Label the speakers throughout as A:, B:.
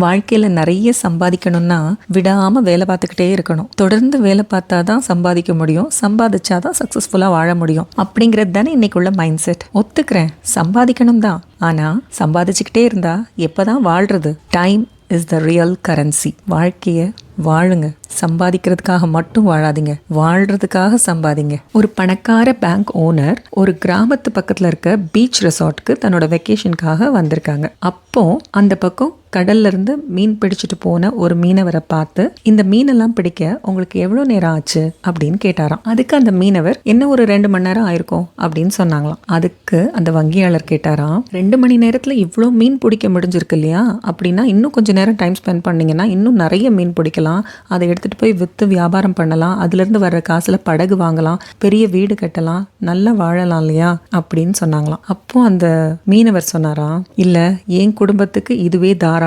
A: வாழ்க்கையில நிறைய சம்பாதிக்கணும்னா விடாம வேலை பார்த்துக்கிட்டே இருக்கணும். தொடர்ந்து வேலை பார்த்தாதான் சம்பாதிக்க முடியும், சம்பாதிச்சாதான் சக்சஸ்ஃபுல்லா வாழ முடியும் அப்படிங்கிறது தானே இன்னைக்குள்ள மைண்ட் செட். ஒத்துக்கிறேன், சம்பாதிக்கணும் தான். ஆனா சம்பாதிச்சுக்கிட்டே இருந்தா எப்பதான் வாழ்றது? Time is the real currency. வாழ்க்கைய வாழுங்க, சம்பாதிக்கிறதுக்காக மட்டும் வாழாதீங்க, வாழ்றதுக்காக சம்பாதிங்க. ஒரு பணக்கார பேங்க் ஓனர் ஒரு கிராமத்து பக்கத்துல இருக்க பீச் ரெசார்ட்க்கு தன்னோட வெக்கேஷனுக்காக வந்திருக்காங்க. அப்போ அந்த பக்கம் கடல்ல இருந்து மீன் பிடிச்சிட்டு போன ஒரு மீனவரை பார்த்து, இந்த மீனெல்லாம் பிடிக்க உங்களுக்கு எவ்வளவு நேரம் ஆச்சு அப்படின்னு கேட்டாராம். அதுக்கு அந்த மீனவர், என்ன ஒரு 2 மணி நேரம் ஆயிருக்கும் அப்படின்னு சொன்னாங்களாம். அதுக்கு அந்த வங்கியாளர் கேட்டாராம், 2 மணி நேரத்துல இவ்வளோ மீன் பிடிக்க முடிஞ்சிருக்கு இல்லையா? அப்படின்னா இன்னும் கொஞ்சம் நேரம் டைம் ஸ்பெண்ட் பண்ணீங்கன்னா இன்னும் நிறைய மீன் பிடிக்கலாம், அதை எடுத்துட்டு போய் வித்து வியாபாரம் பண்ணலாம், அதுல இருந்து வர்ற காசுல படகு வாங்கலாம், பெரிய வீடு கட்டலாம், நல்லா வாழலாம் இல்லையா அப்படின்னு சொன்னாங்களாம். அப்போ அந்த மீனவர் சொன்னாராம், இல்ல, என் குடும்பத்துக்கு இதுவே தாராளம்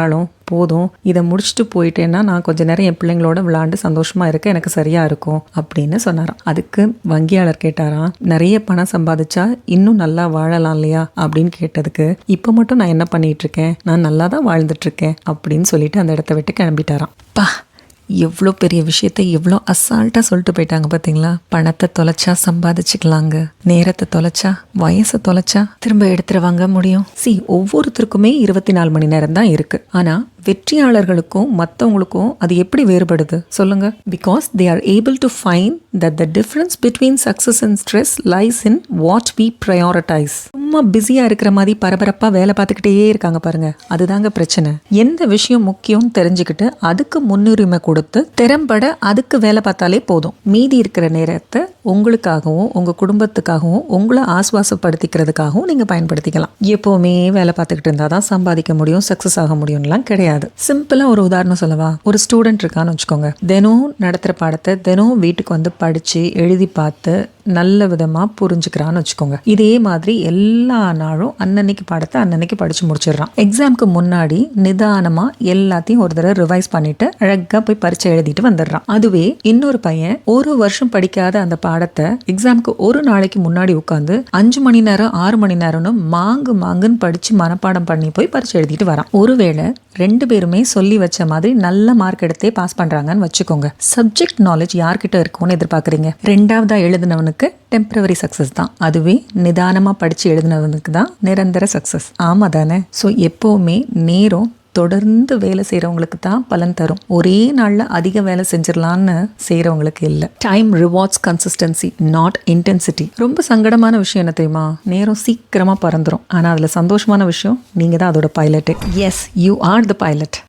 A: போதும், இதை முடிச்சுட்டு போயிட்டேன்னா நான் கொஞ்ச நேரம் என் பிள்ளைங்களோட விளையாண்டு சந்தோஷமா இருக்க எனக்கு சரியா இருக்கும் அப்படின்னு சொன்னாராம். அதுக்கு வங்கியாளர் கேட்டாராம், நிறைய பணம் சம்பாதிச்சா இன்னும் நல்லா வாழலாம் இல்லையா அப்படின்னு கேட்டதுக்கு, இப்ப மட்டும் நான் என்ன பண்ணிட்டு இருக்கேன், நான் நல்லா தான் வாழ்ந்துட்டு இருக்கேன் அப்படின்னு சொல்லிட்டு அந்த இடத்த விட்டு கிளம்பிட்டாராம். பா, எவ்வளோ பெரிய விஷயத்த எவ்வளோ அசால்ட்டாக சொல்லிட்டு போயிட்டாங்க பார்த்தீங்களா? பணத்தை தொலைச்சா சம்பாதிச்சுக்கலாங்க, நேரத்தை தொலைச்சா, வயசை தொலைச்சா திரும்ப எடுத்துட்டு வாங்க முடியும். ஒவ்வொருத்தருக்குமே 24 மணி நேரம் தான் இருக்கு. ஆனால் வெற்றியாளர்களுக்கும் மற்றவங்களுக்கும் அது எப்படி வேறுபடுது சொல்லுங்க? Because they are able to find that the difference between success and stress lies in what we prioritise. சும்மா பிஸியா இருக்கிற மாதிரி பரபரப்பா வேலை பார்த்துக்கிட்டே இருக்காங்க பாருங்க, அதுதாங்க பிரச்சனை. எந்த விஷயம் முக்கியம் தெரிஞ்சுக்கிட்டு அதுக்கு முன்னுரிமை கொடுத்து திறம்பட அதுக்கு வேலை பார்த்தாலே போதும். மீதி இருக்கிற நேரத்தை உங்களுக்காகவும் உங்க குடும்பத்துக்காகவும் உங்களை ஆஸ்வாசப்படுத்திக்கிறதுக்காகவும் நீங்க பயன்படுத்திக்கலாம். எப்பவுமே வேலை பார்த்துக்கிட்டு இருந்தாதான் சம்பாதிக்க முடியும், சக்சஸ் ஆக முடியும்லாம் கிடையாது. சிம்பிளா ஒரு உதாரணம் சொல்லவா? ஒரு ஸ்டூடெண்ட் இருக்கான்னு வச்சுக்கோங்க. தினம் நடத்துற பாடத்தை தினம் வீட்டுக்கு வந்து படிச்சு எழுதி பார்த்து நல்ல விதமா புரிஞ்சுக்கிறான்னு வச்சுக்கோங்க. இதே மாதிரி எல்லா நாளும் அன்னன்னைக்கு பாடத்தை அன்னன்னைக்கு படிச்சு முடிச்சிடறான். எக்ஸாம்க்கு முன்னாடி நிதானமா எல்லாத்தையும் ஒரு தடவை ரிவைஸ் பண்ணிட்டு அழகா போய் பரீட்சை எழுதிட்டு வந்துடுறான். அதுவே இன்னொரு பையன் 1 வருஷம் படிக்காத அந்த பாடத்தை எக்ஸாம்க்கு ஒரு நாளைக்கு முன்னாடி உட்காந்து 5 மணி நேரம் 6 மணி நேரம்னு மாங்குன்னு படிச்சு மனப்பாடம் பண்ணி போய் பரீட்சை எழுதிட்டு வரான். ஒருவேளை 2 பேருமே சொல்லி வச்ச மாதிரி நல்ல மார்க் எடுத்தே பாஸ் பண்றாங்கன்னு வச்சுக்கோங்க. சப்ஜெக்ட் நாலேஜ் யார்கிட்ட இருக்கும்னு எதிர்பார்க்குறீங்க? 2ஆவதா எழுதினவனுக்கு டெம்பரவரி சக்சஸ் தான், அதுவே நிதானமா படிச்சு எழுதினவனுக்கு தான் நிரந்தர சக்சஸ். ஆமா தானே? ஸோ எப்பவுமே நேரம் தொடர்ந்து வேலை செய்யறவங்களுக்கு தான் பலன் தரும். ஒரே நாள்ல அதிக வேலை செஞ்சிடலான்னு செய்யறவங்களுக்கு இல்லை. Time rewards consistency, not intensity. ரொம்ப சங்கடமான விஷயம் என்ன தெரியுமா? நேரம் சீக்கிரமா பறந்துரும். ஆனா அதுல சந்தோஷமான விஷயம், நீங்க தான் அதோட pilot. Yes, you are the pilot.